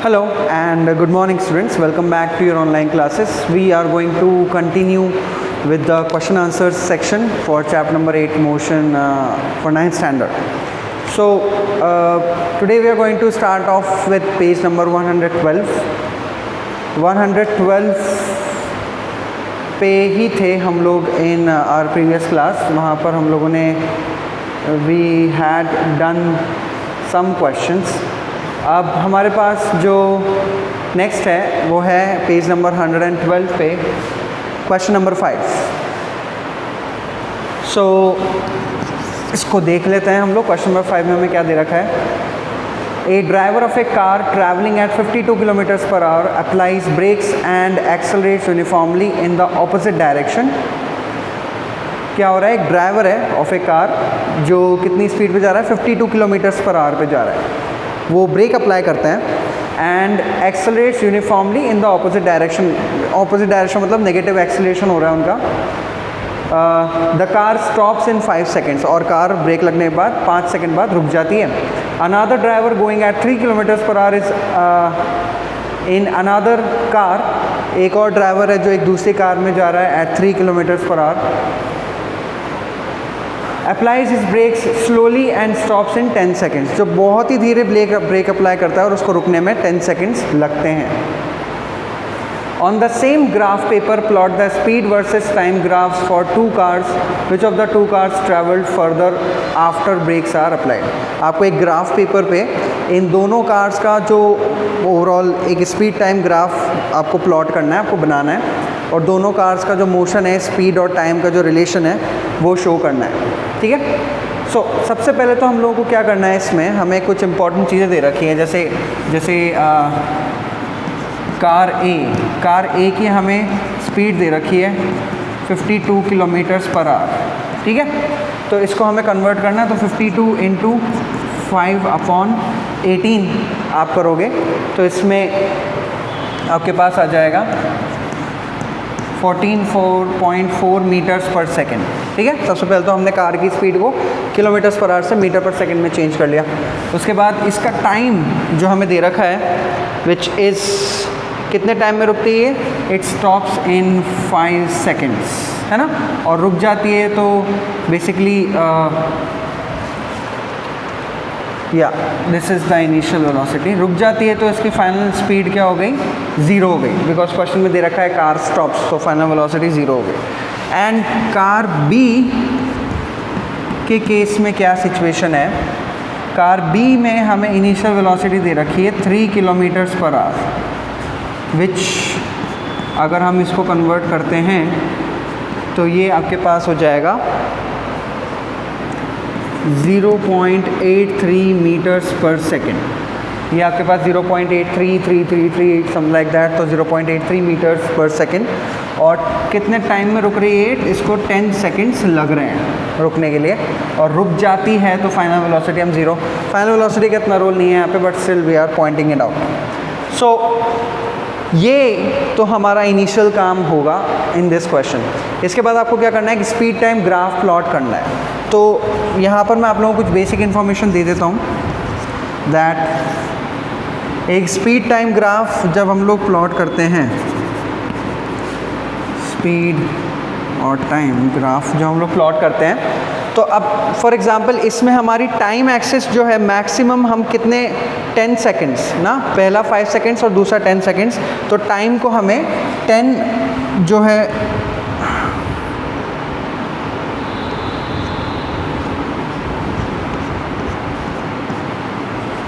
Hello and good morning students, welcome back to your online classes. We are going to continue with the question answers section for chapter number 8 motion for 9th standard. So today we are going to start off with page number 112. 112 पे ही थे हम लोग in our previous class. वहाँ पर हम लोगों ने we had done some questions. अब हमारे पास जो नेक्स्ट है वो है पेज नंबर 112 पे क्वेश्चन नंबर 5. सो इसको देख लेते हैं हम लोग. क्वेश्चन नंबर 5 में हमें क्या दे रखा है. A driver of a car travelling at 52 kilometres per hour applies brakes and accelerates uniformly in the opposite direction. क्या हो रहा है, एक ड्राइवर है ऑफ ए कार जो कितनी स्पीड पे जा रहा है, 52 किलोमीटर्स पर आवर पे जा रहा है. वो ब्रेक अप्लाई करते हैं and accelerates uniformly in the opposite direction. Opposite direction मतलब नेगेटिव एक्सेलरेशन हो रहा है उनका. The car stops in 5 seconds और कार ब्रेक लगने के बाद 5 सेकेंड बाद रुक जाती है. Another driver going at 3 kilometres per our is in another car. एक और ड्राइवर है जो एक दूसरी कार में जा रहा है at 3 kilometres per hour. Applies his brakes slowly and stops in 10 seconds. जो बहुत ही धीरे ब्रेक अप्लाई करता है और उसको रुकने में 10 सेकेंड्स लगते हैं. On the same graph paper plot the speed versus time graphs for 2 cars which of the 2 cars travelled further after brakes are applied. आपको एक ग्राफ पेपर पे इन दोनों कार्स का जो ओवरऑल एक स्पीड टाइम ग्राफ आपको प्लॉट करना है, आपको बनाना है, और दोनों कार्स का जो मोशन है, स्पीड और टाइम का जो रिलेशन है वो शो करना है. ठीक है. सो सबसे पहले तो हम लोगों को क्या करना है, इसमें हमें कुछ इंपॉर्टेंट चीज़ें दे रखी हैं. जैसे कार ए की हमें स्पीड दे रखी है 52 किलोमीटर्स पर आवर. ठीक है. तो इसको हमें कन्वर्ट करना है. तो 52 इंटू 5/18 आप करोगे तो इसमें आपके पास आ जाएगा 14.4 मीटर्स पर सेकेंड. ठीक है. सबसे पहले तो हमने कार की स्पीड को किलोमीटर्स पर आवर से मीटर पर सेकेंड में चेंज कर लिया. उसके बाद इसका टाइम जो हमें दे रखा है विच इज़ कितने टाइम में रुकती है, इट स्टॉप्स इन 5 सेकेंड्स, है ना. और रुक जाती है तो बेसिकली या this is the initial velocity. रुक जाती है तो इसकी फाइनल स्पीड क्या हो गई, 0 हो गई. बिकॉज क्वेश्चन में दे रखा है कार स्टॉप्स, तो फाइनल वेलोसिटी 0 हो गई. एंड कार बी के केस में क्या सिचुएशन है. कार बी में हमें इनिशियल वेलोसिटी दे रखी है 3 किलोमीटर्स पर आवर विच अगर हम इसको कन्वर्ट करते हैं तो ये आपके पास हो जाएगा 0.83 मीटर्स पर सेकेंड. ये आपके पास 0.833338 समथिंग लाइक दैट. तो 0.83 मीटर्स पर सेकेंड. और कितने टाइम में रुक रही है, इसको 10 सेकेंड्स लग रहे हैं रुकने के लिए. और रुक जाती है तो फाइनल वेलोसिटी हम 0. फाइनल वेलोसिटी का इतना रोल नहीं है यहाँ पे, but still we are pointing it out. So ये तो हमारा इनिशियल काम होगा इन दिस क्वेश्चन. इसके बाद आपको क्या करना है कि स्पीड टाइम ग्राफ प्लॉट करना है. तो यहाँ पर मैं आप लोगों को कुछ बेसिक इन्फॉर्मेशन दे देता हूँ दैट एक स्पीड टाइम ग्राफ जब हम लोग प्लॉट करते हैं, स्पीड और टाइम ग्राफ जो हम लोग प्लॉट करते हैं, तो अब फॉर एग्जांपल इसमें हमारी टाइम एक्सिस जो है मैक्सिमम हम कितने 10 सेकेंड्स ना, पहला 5 सेकेंड्स और दूसरा 10 सेकेंड्स. तो टाइम को हमें 10 जो है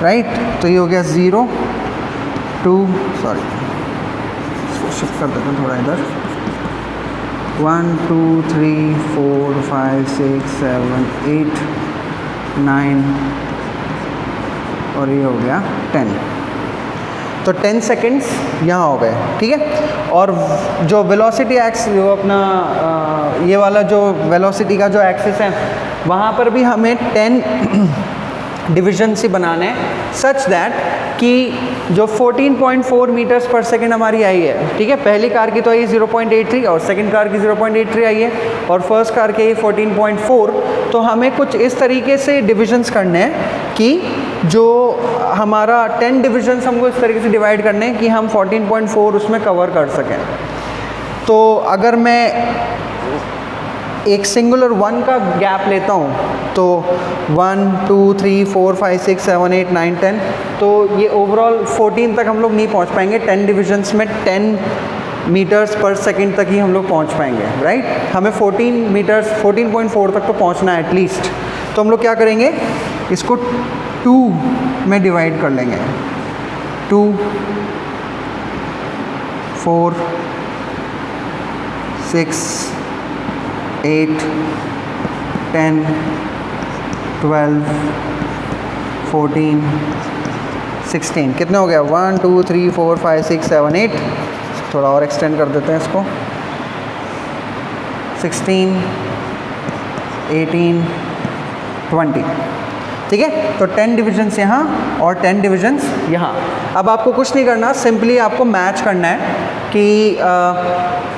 राइट. तो ये हो गया 0 2 सॉरी शिफ्ट कर देते हैं थोड़ा इधर. 1 2 3 4 5 6 7 8 9 और ये हो गया 10. तो 10 सेकेंड्स यहाँ हो गए. ठीक है. और जो वेलोसिटी एक्स जो अपना ये वाला जो वेलोसिटी का जो एक्सिस है वहाँ पर भी हमें 10 डिवीजन से बनाने सच दैट कि जो 14.4 मीटर्स पर सेकेंड हमारी आई है. ठीक है. पहली कार की तो आई है 0.83 और सेकंड कार की 0.83 आई है और फर्स्ट कार की 14.4. तो हमें कुछ इस तरीके से डिविजन्स करने हैं कि जो हमारा 10 डिविजन्स हमको इस तरीके से डिवाइड करने हैं कि हम 14.4 उसमें कवर कर सकें। तो अगर मैं एक सिंगुलर 1 का गैप लेता हूँ तो 1 2 3 4 5 6 7 8 9 10, तो ये ओवरऑल 14 तक हम लोग नहीं पहुँच पाएंगे। 10 डिविजन्स में 10 मीटर्स पर सेकंड तक ही हम लोग पहुँच पाएंगे, राइट। हमें 14 मीटर्स 14.4 तक तो पहुँचना है एटलीस्ट। तो हम लोग क्या करेंगे, इसको 2 में डिवाइड कर लेंगे। 2 4 6 8 10 12 14 16, कितने हो गया, 1 2 3 4 5 6 7 8, थोड़ा और एक्सटेंड कर देते हैं इसको, 16 18 20, ठीक है। तो 10 डिविजन्स यहाँ और 10 डिविजन्स यहाँ। अब आपको कुछ नहीं करना, सिंपली आपको मैच करना है कि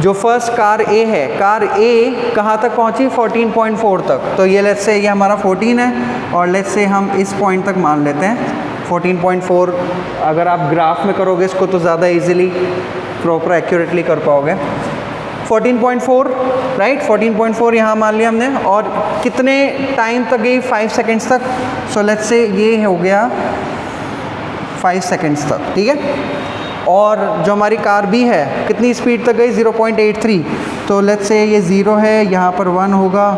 जो फर्स्ट कार ए है, कार ए कहाँ तक पहुँची, 14.4 तक। तो ये लेट्स से ये हमारा 14 है और लेट्स से हम इस पॉइंट तक मान लेते हैं 14.4। अगर आप ग्राफ में करोगे इसको तो ज़्यादा इजीली प्रॉपर एक्यूरेटली कर पाओगे। 14.4, राइट, 14.4 यहाँ मान लिया हमने। और कितने टाइम तक गई, 5 सेकेंड्स तक। सो लेट्स से ये हो गया 5 सेकेंड्स तक, ठीक है। और जो हमारी कार बी है कितनी स्पीड तक गई, 0.83। तो लेट्स से ये 0 है, यहाँ पर 1 होगा,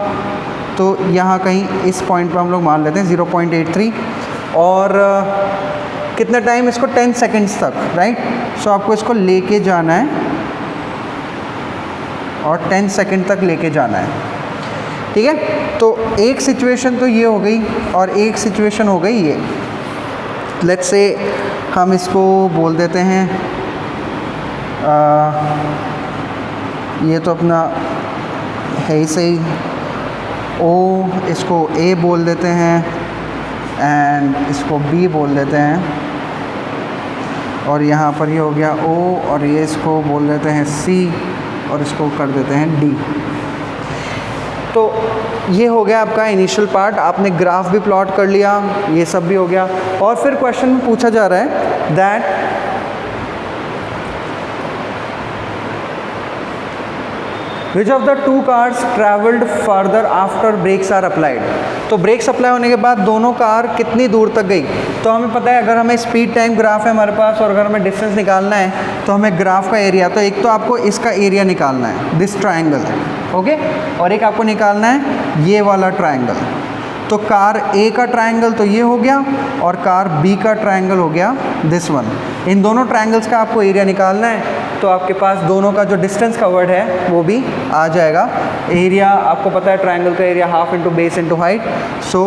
तो यहाँ कहीं इस पॉइंट पर हम लोग मान लेते हैं 0.83। और कितना टाइम, इसको 10 सेकेंड्स तक, राइट। सो आपको इसको लेके जाना है और 10 सेकंड तक लेके जाना है, ठीक है। तो एक सिचुएशन तो ये हो गई और एक सिचुएशन हो गई ये। लेट्स से हम इसको बोल देते हैं ये तो अपना है ही सही, ओ, इसको ए बोल देते हैं एंड इसको बी बोल देते हैं। और यहाँ पर ये हो गया ओ, और ये इसको बोल देते हैं सी, और इसको कर देते हैं डी। तो ये हो गया आपका इनिशियल पार्ट। आपने ग्राफ भी प्लॉट कर लिया, ये सब भी हो गया। और फिर क्वेश्चन में पूछा जा रहा है that which of the 2 cars travelled further after brakes are applied. तो ब्रेक्स अप्लाई होने के बाद दोनों कार कितनी दूर तक गई। तो हमें पता है, अगर हमें स्पीड टाइम ग्राफ है हमारे पास और अगर हमें डिस्टेंस निकालना है तो हमें ग्राफ का एरिया, तो एक तो आपको इसका एरिया निकालना है, दिस ट्रायंगल, ओके, और एक आपको निकालना है ये वाला ट्रायंगल। तो कार ए का ट्रायंगल तो ये हो गया और कार बी का ट्रायंगल हो गया दिस वन। इन दोनों ट्रायंगल्स का आपको एरिया निकालना है, तो आपके पास दोनों का जो डिस्टेंस कवर्ड है वो भी आ जाएगा। एरिया आपको पता है, ट्रायंगल का area half into base into height. So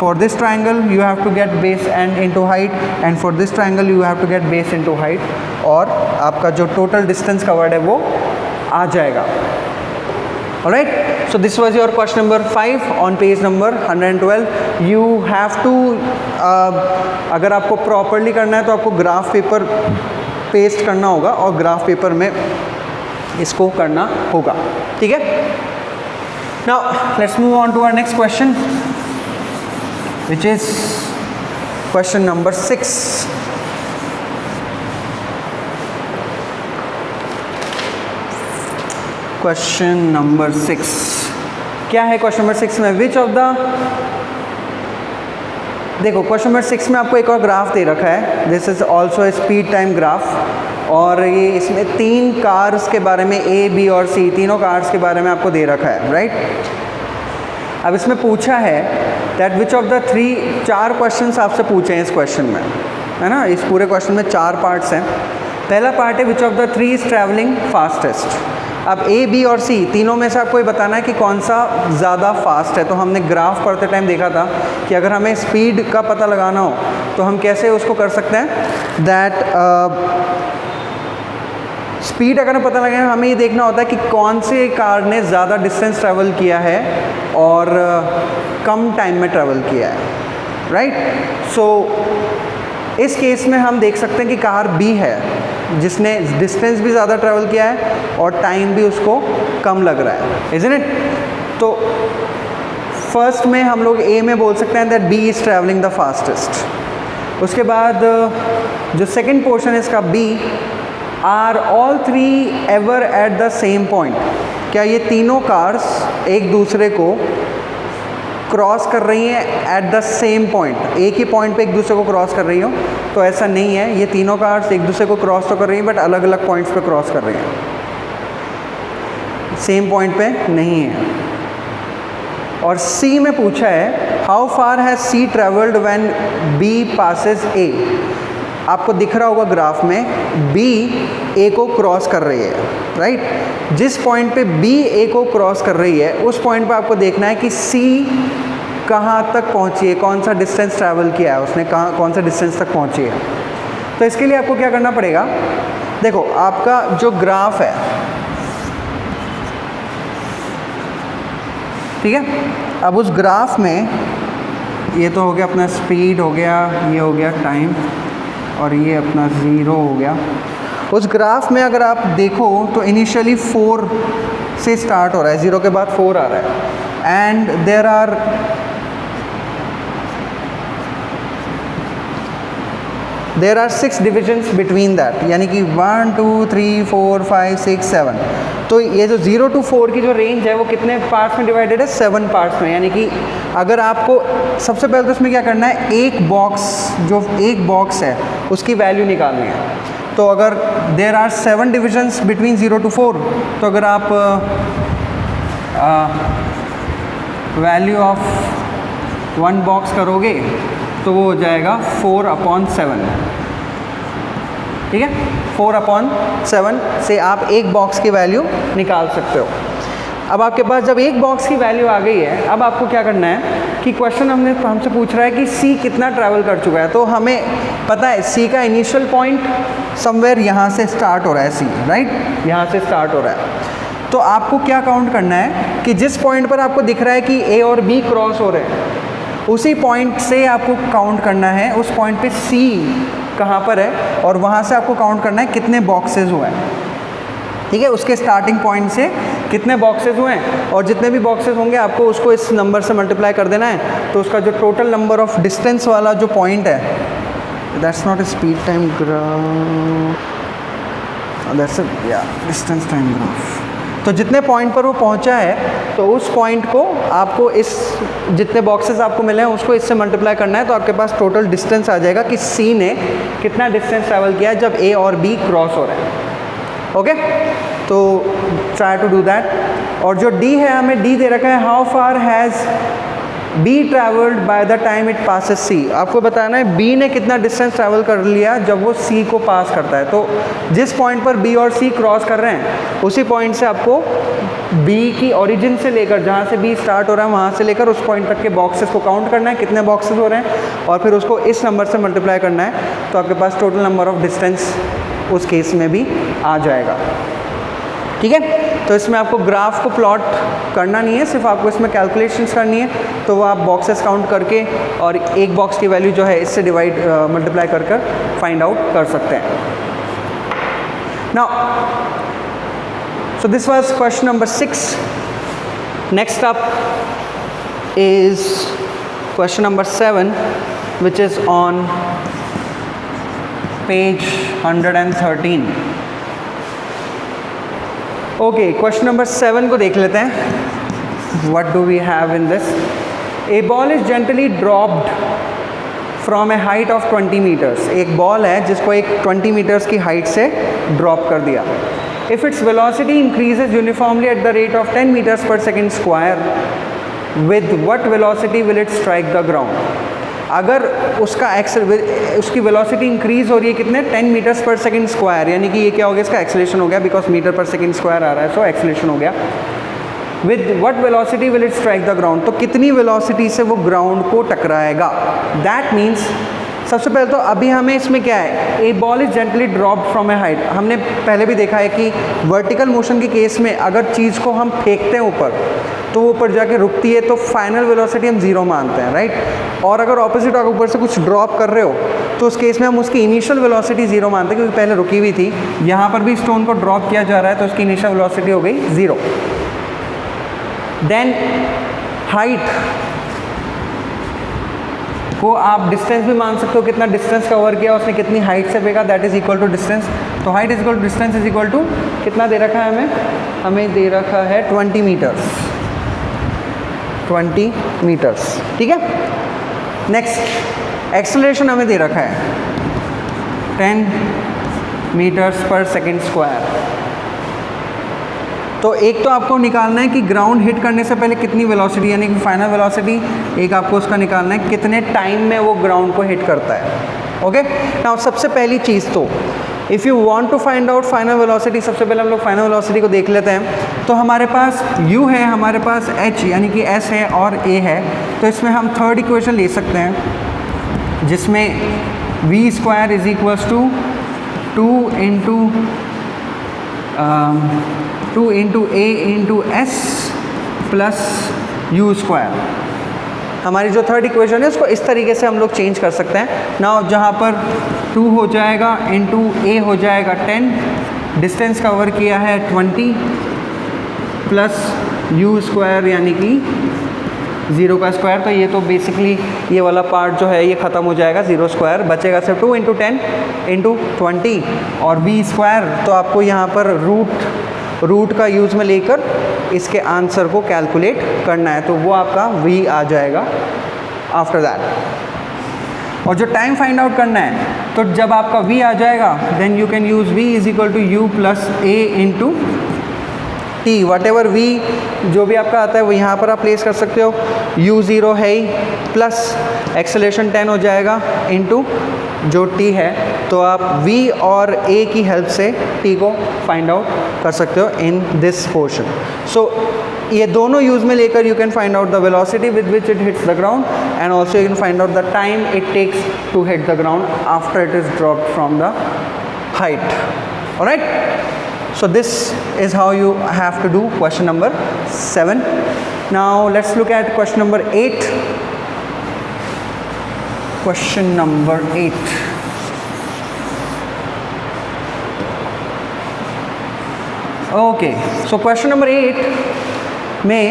for this triangle you have to get base and into height, and for this triangle you have to get base into height, और आपका जो total distance covered है वो आ जाएगा। Alright, so this was your question number 5 on page number 112. You have to अगर आपको properly करना है तो आपको ग्राफ पेपर पेस्ट करना होगा और ग्राफ पेपर में इसको करना होगा, ठीक है। Now let's move on to our next question, which is question number 6. Question number 6 क्या है। क्वेश्चन नंबर 6 में विच ऑफ द, देखो क्वेश्चन नंबर 6 में आपको एक और ग्राफ दे रखा है, this is also speed time graph, और ये इसमें 3 कार्स के बारे में, ए बी और सी, तीनों कार्स के बारे में आपको दे रखा है, राइट। अब इसमें पूछा है that which of the 4 questions आपसे पूछे हैं इस क्वेश्चन में, है ना। इस पूरे क्वेश्चन में 4 पार्ट्स हैं। पहला पार्ट है विच of the 3 is travelling fastest. अब ए बी और सी तीनों में से आपको ये बताना है कि कौन सा ज़्यादा फास्ट है। तो हमने ग्राफ पढ़ते टाइम देखा था कि अगर हमें स्पीड का पता लगाना हो तो हम कैसे उसको कर सकते हैं, दैट स्पीड अगर हम पता लगाना, हमें ये देखना होता है कि कौन से कार ने ज़्यादा डिस्टेंस ट्रैवल किया है और कम टाइम में ट्रैवल किया है, राइट। सो इस केस में हम देख सकते हैं कि कार बी है जिसने डिस्टेंस भी ज़्यादा ट्रैवल किया है और टाइम भी उसको कम लग रहा है, इज़न्ट इट। तो फर्स्ट में हम लोग ए में बोल सकते हैं that B is travelling the fastest. उसके बाद जो सेकंड पोर्शन है इसका B, are all three ever at the same point, क्या ये तीनों कार्स एक दूसरे को क्रॉस कर रही हैं एट द सेम पॉइंट, एक ही पॉइंट पे एक दूसरे को क्रॉस कर रही हो? तो ऐसा नहीं है, ये तीनों कार्स एक दूसरे को क्रॉस तो कर रही हैं बट अलग अलग पॉइंट्स पे क्रॉस कर रही हैं, सेम पॉइंट पे नहीं है। और सी में पूछा है how far has C travelled when B passes A. आपको दिख रहा होगा ग्राफ में बी ए को क्रॉस कर रही है, राइट? जिस पॉइंट पे बी ए को क्रॉस कर रही है उस पॉइंट पे आपको देखना है कि सी कहाँ तक पहुँची है, कौन सा डिस्टेंस ट्रैवल किया है उसने, कौन सा डिस्टेंस तक पहुँची है। तो इसके लिए आपको क्या करना पड़ेगा, देखो आपका जो ग्राफ है, ठीक है, अब उस ग्राफ में ये तो हो गया अपना स्पीड हो गया, ये हो गया टाइम, और ये अपना ज़ीरो हो गया। उस ग्राफ में अगर आप देखो तो इनिशियली 4 से स्टार्ट हो रहा है, 0 के बाद 4 आ रहा है, and there are 6 divisions between that, यानी कि 1 2 3 4 5 6 7। तो ये जो 0 to 4 की जो रेंज है वो कितने पार्ट्स में डिवाइडेड है? 7 पार्ट्स में। यानी कि अगर आपको सबसे पहले तो इसमें क्या करना है, एक बॉक्स है उसकी वैल्यू निकालनी है। तो अगर there are 7 divisions between 0 to 4, तो अगर आप वैल्यू ऑफ 1 बॉक्स करोगे तो वो हो जाएगा 4/7, ठीक है? 4/7 से आप एक बॉक्स की वैल्यू निकाल सकते हो। अब आपके पास जब एक बॉक्स की वैल्यू आ गई है, अब आपको क्या करना है कि क्वेश्चन हमसे पूछ रहा है कि सी कितना ट्रैवल कर चुका है। तो हमें पता है सी का इनिशियल पॉइंट समवेयर यहाँ से स्टार्ट हो रहा है, सी राइट, यहाँ से स्टार्ट हो रहा है। तो आपको क्या काउंट करना है कि जिस पॉइंट पर आपको दिख रहा है कि ए और बी क्रॉस हो रहे हैं, उसी पॉइंट से आपको काउंट करना है उस पॉइंट पे सी कहाँ पर है, और वहाँ से आपको काउंट करना है कितने बॉक्सेस हुए हैं, ठीक है? उसके स्टार्टिंग पॉइंट से कितने बॉक्सेस हुए हैं, और जितने भी बॉक्सेस होंगे आपको उसको इस नंबर से मल्टीप्लाई कर देना है। तो उसका जो टोटल नंबर ऑफ डिस्टेंस वाला जो पॉइंट है, that's not a speed time graph, that's distance time graph. तो जितने पॉइंट पर वो पहुंचा है तो उस पॉइंट को आपको इस जितने बॉक्सेस आपको मिले हैं उसको इससे मल्टीप्लाई करना है। तो आपके पास टोटल डिस्टेंस आ जाएगा कि सी ने कितना डिस्टेंस ट्रैवल किया है जब ए और बी क्रॉस हो रहे हैं। ओके, तो ट्राई टू डू दैट। और जो डी है, हमें डी दे रखा है how far has B travelled by the time it passes C. आपको बताना है बी ने कितना डिस्टेंस ट्रैवल कर लिया जब वो सी को पास करता है। तो जिस पॉइंट पर बी और सी क्रॉस कर रहे हैं उसी पॉइंट से आपको बी की ओरिजिन से लेकर, जहाँ से बी स्टार्ट हो रहा है वहाँ से लेकर उस पॉइंट तक के बॉक्सेस को काउंट करना है, कितने बॉक्सेस हो रहे हैं, और फिर उसको इस नंबर से मल्टीप्लाई करना है। तो आपके पास टोटल नंबर ऑफ डिस्टेंस उस केस में भी आ जाएगा, ठीक है? तो इसमें आपको ग्राफ को प्लॉट करना नहीं है, सिर्फ आपको इसमें कैलकुलेशंस करनी है। तो वो आप बॉक्सेस काउंट करके और एक बॉक्स की वैल्यू जो है इससे डिवाइड मल्टीप्लाई कर फाइंड आउट कर सकते हैं। Now so this was question number 6. Next up is question number 7, which is on page 113. Okay, question number 7 को देख लेते हैं. What do we have in this? A ball is gently dropped from a height of 20 meters. एक ball है जिसको एक 20 meters की height से ड्रॉप कर दिया. If its velocity increases uniformly at the rate of 10 meters per second square, with what velocity will it strike the ground? अगर उसकी वेलोसिटी इंक्रीज हो रही है कितने 10 मीटर्स पर सेकंड स्क्वायर, यानी कि ये क्या हो गया, इसका एक्सेलरेशन हो गया, बिकॉज मीटर पर सेकंड स्क्वायर आ रहा है, सो एक्सेलरेशन हो गया. With what velocity will it strike the ground, तो कितनी वेलोसिटी से वो ग्राउंड को टकराएगा. दैट मीन्स सबसे पहले तो अभी हमें इसमें क्या है, a ball is gently dropped from a height. हमने पहले भी देखा है कि वर्टिकल मोशन के केस में अगर चीज़ को हम फेंकते हैं ऊपर तो वो ऊपर जाके रुकती है, तो फाइनल वेलोसिटी हम जीरो मानते हैं, राइट. और अगर ऑपोजिट आप ऊपर से कुछ ड्रॉप कर रहे हो तो उस केस में हम उसकी इनिशियल वेलोसिटी जीरो मानते हैं, क्योंकि पहले रुकी हुई थी. यहाँ पर भी स्टोन को ड्रॉप किया जा रहा है तो उसकी इनिशियल वेलोसिटी हो गई जीरो. देन हाइट, वो आप डिस्टेंस भी मान सकते हो, कितना डिस्टेंस कवर किया उसने, कितनी हाइट से फेंका, that is equal to distance. तो height is equal to distance is equal to कितना दे रखा है हमें दे रखा है 20 मीटर्स, 20 मीटर्स, ठीक है। नेक्स्ट एक्सेलरेशन हमें दे रखा है 10 मीटर्स पर सेकेंड स्क्वायर। तो एक तो आपको निकालना है कि ग्राउंड हिट करने से पहले कितनी वेलोसिटी, यानी कि फाइनल वेलोसिटी, एक आपको उसका निकालना है कितने टाइम में वो ग्राउंड को हिट करता है। ओके, नाउ सबसे पहली चीज़ तो if you want to find out final velocity, सबसे पहले हम लोग फाइनल वेलोसिटी को देख लेते हैं। तो हमारे पास u है, हमारे पास h यानी कि s है और a है। तो इसमें हम थर्ड इक्वेशन ले सकते हैं जिसमें v square is equals to 2 into a into s plus u square. हमारी जो थर्ड इक्वेशन है उसको इस तरीके से हम लोग चेंज कर सकते हैं। नाउ जहाँ पर 2 हो जाएगा इंटू a हो जाएगा 10, डिस्टेंस कवर किया है 20 प्लस u स्क्वायर यानी कि 0 का स्क्वायर। तो ये तो बेसिकली ये वाला पार्ट जो है ये ख़त्म हो जाएगा, 0 स्क्वायर बचेगा सिर्फ 2 इंटू 10 इंटू 20 और v स्क्वायर। तो आपको यहाँ पर रूट का यूज़ में लेकर इसके आंसर को कैलकुलेट करना है, तो वो आपका v आ जाएगा आफ्टर दैट। और जो टाइम फाइंड आउट करना है, तो जब आपका v आ जाएगा then you can use v is equal to u plus a into t। Whatever v जो भी आपका आता है वो यहाँ पर आप प्लेस कर सकते हो, u0 है ही प्लस एक्सेलरेशन 10 हो जाएगा इंटू जो t है। तो आप v और a की हेल्प से t को फाइंड आउट कर सकते हो इन दिस पोर्शन। सो ये दोनों यूज़ में लेकर you can find out the velocity with which it hits the ground and also you can find out the time it takes to hit the ground after it is dropped from the height. Alright, so this is how you have to do question number 7. Now let's look at question number 8. Question number 8. Okay, so question number 8 में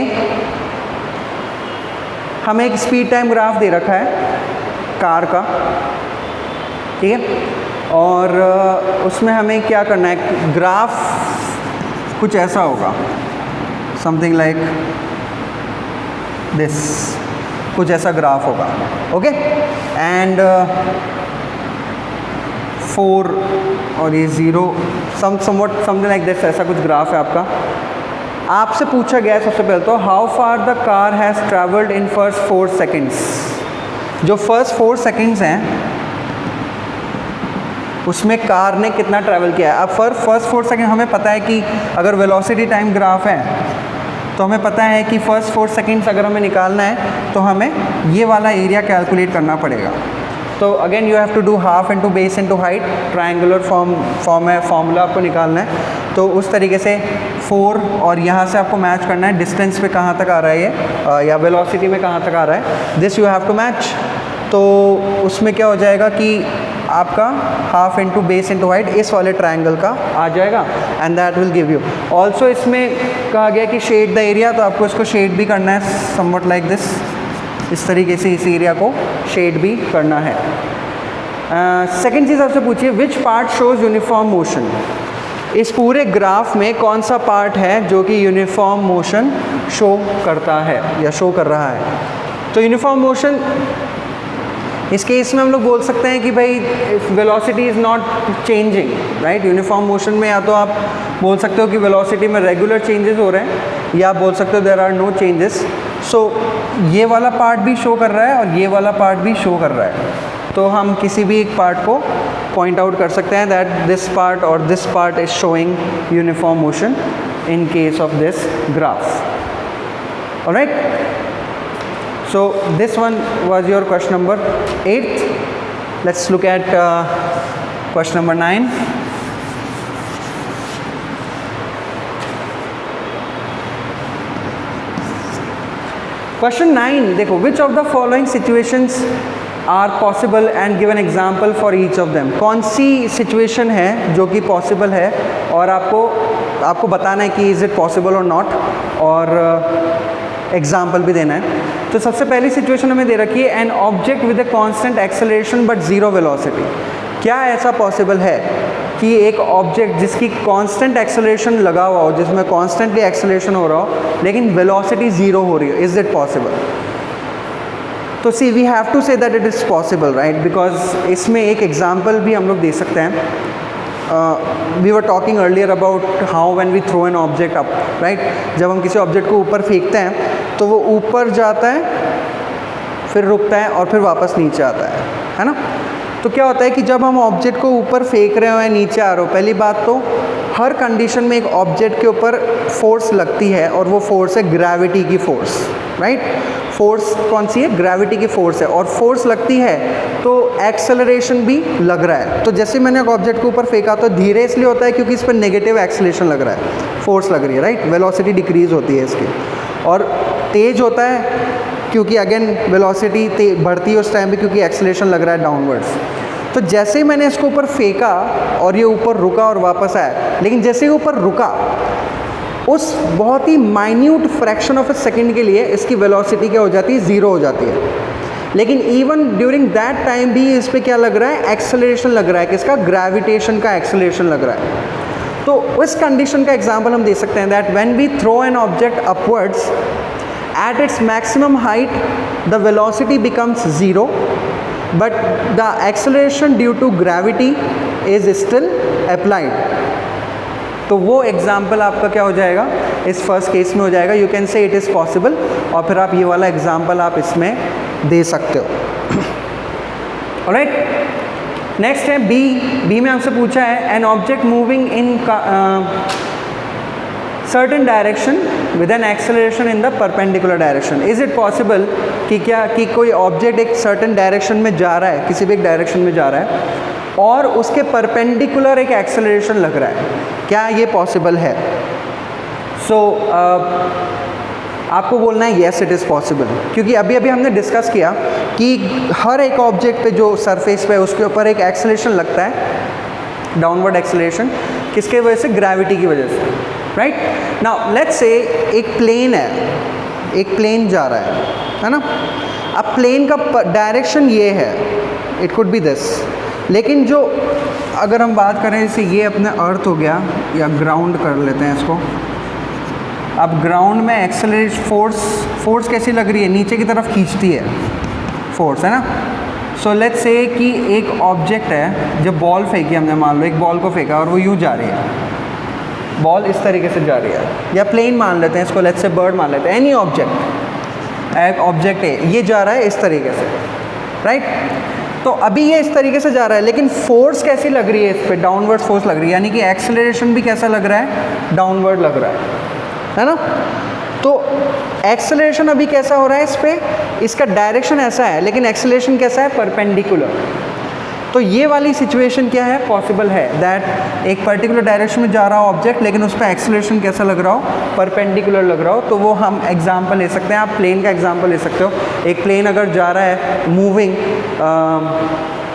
हमें एक speed time graph दे रखा है car का, ठीक है। और उसमें हमें क्या करना है, ग्राफ कुछ ऐसा होगा, समथिंग लाइक दिस, कुछ ऐसा ग्राफ होगा। ओके, एंड 4 और ये 0 समथिंग लाइक दिस, ऐसा कुछ ग्राफ है आपका। आपसे पूछा गया है सबसे पहले तो how far the car has travelled in first 4 seconds. जो फर्स्ट 4 सेकेंड्स हैं उसमें कार ने कितना ट्रैवल किया है। अब फर्स्ट 4 सेकेंड हमें पता है कि अगर वेलोसिटी टाइम ग्राफ है तो हमें पता है कि फर्स्ट 4 सेकेंड्स अगर हमें निकालना है तो हमें ये वाला एरिया कैलकुलेट करना पड़ेगा। तो again you have to do half into base into height, triangular formula आपको निकालना है। तो उस तरीके से 4 और यहाँ से आपको मैच करना है डिस्टेंस पे कहाँ तक आ रहा है ये, या वेलोसिटी में कहाँ तक आ रहा है, this you have to match. तो उसमें क्या हो जाएगा कि आपका half into base into height इस वाले ट्रायंगल का आ जाएगा and that will give you. Also इसमें कहा गया कि शेड द एरिया, तो आपको इसको शेड भी करना है समवट लाइक दिस, इस तरीके से इस एरिया को शेड भी करना है। सेकेंड चीज़ आपसे पूछिए which part shows uniform motion. इस पूरे ग्राफ में कौन सा पार्ट है जो कि यूनिफॉर्म मोशन शो करता है या शो कर रहा है। तो यूनिफॉर्म मोशन इस केस में हम लोग बोल सकते हैं कि भाई velocity is not changing, right. Uniform motion में या तो आप बोल सकते हो कि वेलोसिटी में रेगुलर चेंजेस हो रहे हैं, या आप बोल सकते हो देयर आर नो चेंजेस। सो ये वाला पार्ट भी शो कर रहा है और ये वाला पार्ट भी शो कर रहा है। तो हम किसी भी एक पार्ट को पॉइंट आउट कर सकते हैं दैट दिस पार्ट और this part is showing uniform motion in case of this graph. All right, so this one was your question number 8. Let's look at question number 9. Question 9, देखो, which of the following situations are possible and give an example for each of them. कौन सी situation है जो कि possible है और आपको बताना है कि is it possible or not, और एग्जाम्पल भी देना है। तो सबसे पहली सिचुएशन हमें दे रखी है an object with a constant acceleration but zero velocity. क्या ऐसा पॉसिबल है कि एक ऑब्जेक्ट जिसकी कांस्टेंट एक्सेलरेशन लगा हुआ हो, जिसमें कांस्टेंटली एक्सेलरेशन हो रहा हो लेकिन वेलोसिटी ज़ीरो हो रही हो, इज़ इट पॉसिबल? तो see we have to say that it is possible, right, because इसमें एक एग्जांपल भी हम लोग दे सकते हैं। We were talking earlier about how when we throw an object up, right, जब हम किसी ऑब्जेक्ट को ऊपर फेंकते हैं तो वो ऊपर जाता है, फिर रुकता है और फिर वापस नीचे आता है ना। तो क्या होता है कि जब हम ऑब्जेक्ट को ऊपर फेंक रहे हो या नीचे आ रहे हो, पहली बात तो हर कंडीशन में एक ऑब्जेक्ट के ऊपर फोर्स लगती है और वो फोर्स है ग्रेविटी की फोर्स, राइट। फोर्स कौन सी है? ग्रेविटी की फोर्स है, और फोर्स लगती है तो एक्सेलरेशन भी लग रहा है। तो जैसे मैंने एक ऑब्जेक्ट को ऊपर फेंका तो धीरे इसलिए होता है क्योंकि इस पर नेगेटिव एक्सेलरेशन लग रहा है, फोर्स लग रही है, राइट, वेलोसिटी डिक्रीज होती है इसकी। और तेज होता है क्योंकि अगेन वेलोसिटी बढ़ती है उस टाइम पे क्योंकि एक्सेलरेशन लग रहा है डाउनवर्ड्स। तो जैसे ही मैंने इसको ऊपर फेंका और ये ऊपर रुका और वापस आया, लेकिन जैसे ही ऊपर रुका उस बहुत ही minute fraction of a second के लिए इसकी वेलोसिटी क्या हो जाती है? ज़ीरो हो जाती है। लेकिन इवन ड्यूरिंग दैट टाइम भी इस पर क्या लग रहा है? एक्सेलरेशन लग रहा है, किसका? ग्रेविटेशन का एक्सेलरेशन लग रहा है। तो उस कंडीशन का एग्जाम्पल हम दे सकते हैं that when we throw an object upwards at its maximum height the velocity becomes zero but the acceleration due to gravity is still applied। तो वो एग्जाम्पल आपका क्या हो जाएगा? इस फर्स्ट केस में हो जाएगा, you can say it is possible, और फिर आप ये वाला एग्जाम्पल आप इसमें दे सकते हो। ऑलराइट, नेक्स्ट है बी में हमसे पूछा है an object moving in certain direction with an acceleration in the perpendicular direction, is it possible कि क्या कि कोई ऑब्जेक्ट एक certain direction में जा रहा है, किसी भी एक डायरेक्शन में जा रहा है और उसके परपेंडिकुलर एक एक्सेलरेशन लग रहा है, क्या ये पॉसिबल है? सो आपको बोलना है येस इट इज़ पॉसिबल, क्योंकि अभी अभी हमने डिस्कस किया कि हर एक ऑब्जेक्ट पे जो सरफेस पे उसके ऊपर एक एक्सेलरेशन लगता है, डाउनवर्ड एक्सेलरेशन, किसके वजह से? ग्रेविटी की वजह से, राइट। नाउ लेट्स से एक प्लेन है, एक प्लेन जा रहा है ना। अब प्लेन का डायरेक्शन ये है, इट कुड बी दिस, लेकिन जो अगर हम बात करें जैसे ये अपने अर्थ हो गया या ग्राउंड कर लेते हैं इसको। अब ग्राउंड में एक्सेलरेशन फोर्स कैसी लग रही है? नीचे की तरफ खींचती है फोर्स, है ना। सो लेट्स से कि एक ऑब्जेक्ट है, जब बॉल फेंकी हमने, मान लो एक बॉल को फेंका और वो यूँ जा रही है, बॉल इस तरीके से जा रही है, या प्लेन मान लेते हैं इसको, लेट्स से बर्ड मान लेते हैं, एनी ऑब्जेक्ट है, ये जा रहा है इस तरीके से, राइट। तो अभी ये इस तरीके से जा रहा है, लेकिन फोर्स कैसी लग रही है इस पर? डाउनवर्ड फोर्स लग रही है, यानी कि एक्सेलरेशन भी कैसा लग रहा है? डाउनवर्ड लग रहा है ना। तो एक्सेलरेशन अभी कैसा हो रहा है इस पर? इसका डायरेक्शन ऐसा है लेकिन एक्सेलरेशन कैसा है? परपेंडिकुलर। तो ये वाली सिचुएशन क्या है? पॉसिबल है दैट एक पर्टिकुलर डायरेक्शन में जा रहा हो ऑब्जेक्ट, लेकिन उस पर एक्सेलरेशन कैसा लग रहा हो? परपेंडिकुलर लग रहा हो। तो वो हम एग्जांपल ले सकते हैं, आप प्लेन का एग्जांपल ले सकते हो। एक प्लेन अगर जा रहा है moving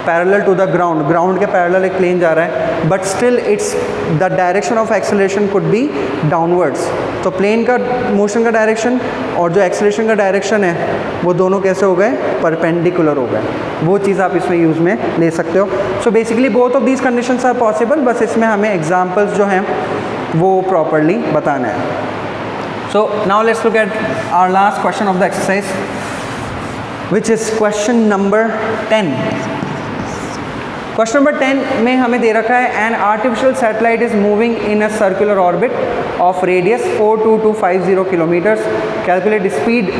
parallel to the ground के पैरेलल एक प्लेन जा रहा है, but still it's the direction of acceleration could be downwards. तो प्लेन का मोशन का डायरेक्शन और जो एक्सेलरेशन का डायरेक्शन है वो दोनों कैसे हो गए? परपेंडिकुलर हो गए। वो चीज़ आप इसमें यूज़ में ले सकते हो। So basically both of these conditions are possible, बस इसमें हमें एग्जांपल्स जो हैं वो प्रॉपरली बताना है। So now let's look at our last question of the exercise, which is question number 10। Question number 10 में हमें दे रखा है an artificial satellite is moving in a circular orbit of radius 42250 kilometres, calculate speed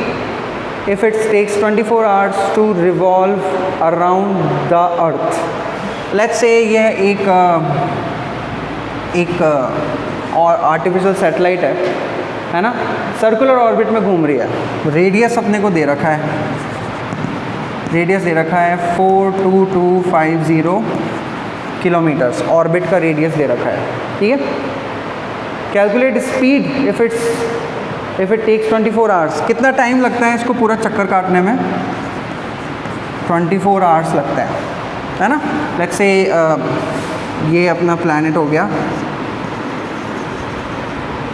if it takes 24 hours to revolve around the earth। let's say यह एक और artificial satellite है ना, सर्कुलर ऑर्बिट में घूम रही है। रेडियस अपने को दे रखा है, रेडियस दे रखा है 42250 किलोमीटर्स, ऑर्बिट का रेडियस दे रखा है, ठीक है। Calculate speed if it takes 24 hours, कितना टाइम लगता है इसको पूरा चक्कर काटने में? 24 आवर्स लगता है ना। लेट्स से ये अपना प्लैनेट हो गया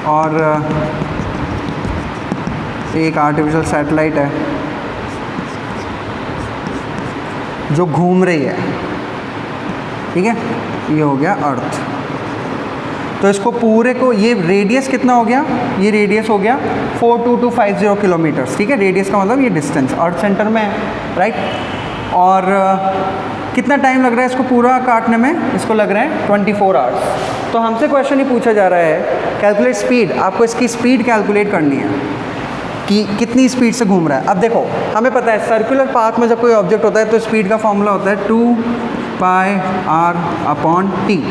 और एक आर्टिफिशियल सैटेलाइट है जो घूम रही है, ठीक है, ये हो गया अर्थ। तो इसको पूरे को, ये रेडियस कितना हो गया, ये रेडियस हो गया 42250 किलोमीटर्स, ठीक है। रेडियस का मतलब ये डिस्टेंस अर्थ सेंटर में है, राइट। और कितना टाइम लग रहा है इसको पूरा काटने में, इसको लग रहा है 24 आवर्स। तो हमसे क्वेश्चन ही पूछा जा रहा है कैलकुलेट स्पीड, आपको इसकी स्पीड कैलकुलेट करनी है कि कितनी स्पीड से घूम रहा है। अब देखो हमें पता है सर्कुलर पाथ में जब कोई ऑब्जेक्ट होता है तो स्पीड का फॉर्मूला होता है 2πr/t।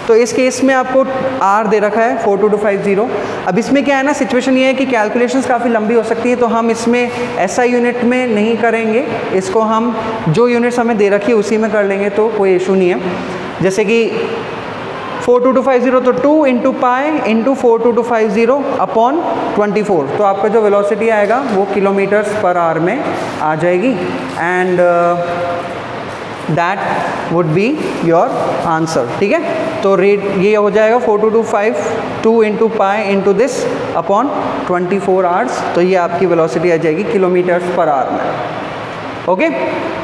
तो इस केस में आपको r दे रखा है 42250। अब इसमें क्या है ना, सिचुएशन ये है कि कैलकुलेशंस काफ़ी लंबी हो सकती है, तो हम इसमें ऐसा यूनिट में नहीं करेंगे, इसको हम जो यूनिट्स हमें दे रखी है उसी में कर लेंगे, तो कोई इशू नहीं है। जैसे कि 42250 तो 2 × पाई × 42250/24, तो आपका जो वेलोसिटी आएगा वो किलोमीटर्स पर आवर में आ जाएगी, and that would be your answer, ठीक है। तो रेट ये हो जाएगा 42252 × पाई × दिस अपॉन 24 आवर्स, तो ये आपकी वेलोसिटी आ जाएगी किलोमीटर्स पर आवर में। Okay,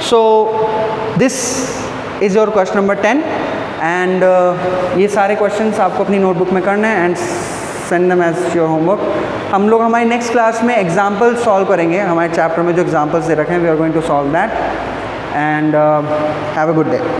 so this is your question number 10, and ये सारे क्वेश्चंस आपको अपनी नोटबुक में करने हैं and send them as your homework. हम लोग हमारी नेक्स्ट क्लास में एग्जाम्पल सॉल्व करेंगे, हमारे चैप्टर में जो एग्जाम्पल्स दे रखे हैं we are going to solve that, and have a good day.